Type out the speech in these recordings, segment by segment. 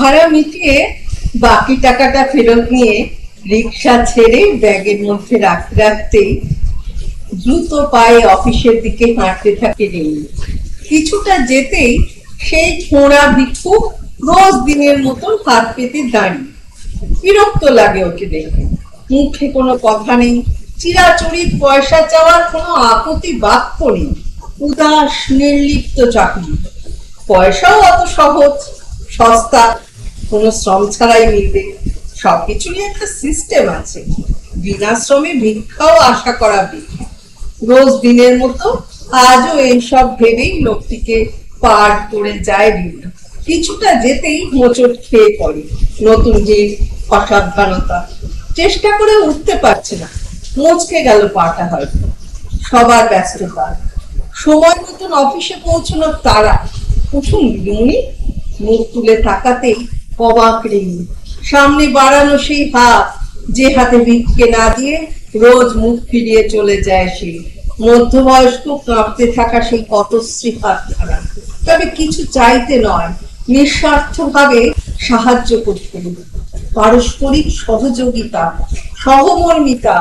ভাড়া মিটিয়ে বাকি টাকাটা ফেরত নিয়ে রিক্সা ছেড়ে ব্যাগের মধ্যে রাখতে রাখতেই দ্রুত পায়ে অফিসের দিকে হাঁটতে থাকে রিমি। কিছুটা যেতেই সেই ছোঁড়া ভিক্ষুক রোজ দিনের মতন হাত পেতে দাঁড়িয়ে। বিরক্ত লাগে ওকে দেখে। মুখে কোনো কথা নেই, চিরাচরিত পয়সা চাওয়ার কোনো আপত্তি বাক্য নেই, উদাস নির্লিপ্ত চাকরি। পয়সাও অত সহজ সস্তা, কোনো শ্রম ছাড়াই মিলবে। সবকিছুরই একটা সিস্টেম আছে, বিনা শ্রমে ভিক্ষাও আশা করা বৃথা। রোজ দিনের মতো আজও এইসব ভেবেই লোকটিকে পার করে যায় রিমি। কিছুটা যেতেই মোচড় খেয়ে পড়ে নতুন যে অসাবধানতা। চেষ্টা করে উঠতে পারছে না, মুচকে গেল পাটা হয়তো। সবার ব্যস্ততা, সময় মতন অফিসে পৌঁছানোর তারা। উঠুন দিদিমণি। মুখ তুলে তাকাতেই অবাক রিমি। সামনে বাড়ানো সেই হাত, যে হাতে ভিক্ষে না দিয়ে রোজ মুখ ফিরিয়ে চলে যায় সে। মধ্যবয়স্ক কাঁপতে থাকা সেই পথশ্রী হাত ছাড়া। তবে কিছু চাইতে নয়, নিঃস্বার্থ ভাবে সাহায্য করতে। পারস্পরিক সহযোগিতা, সহমর্মিতা,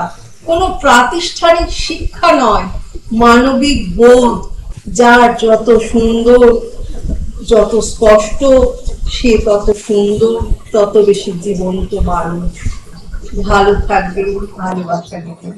কোনো প্রাতিষ্ঠানিক শিক্ষা নয়, মানবিক বোধ। যার যত সুন্দর, যত স্পষ্ট, সে তত সুন্দর, তত বেশি জীবন্ত মানুষ। ভালো থাকবে, ভালোবাসা দেবে।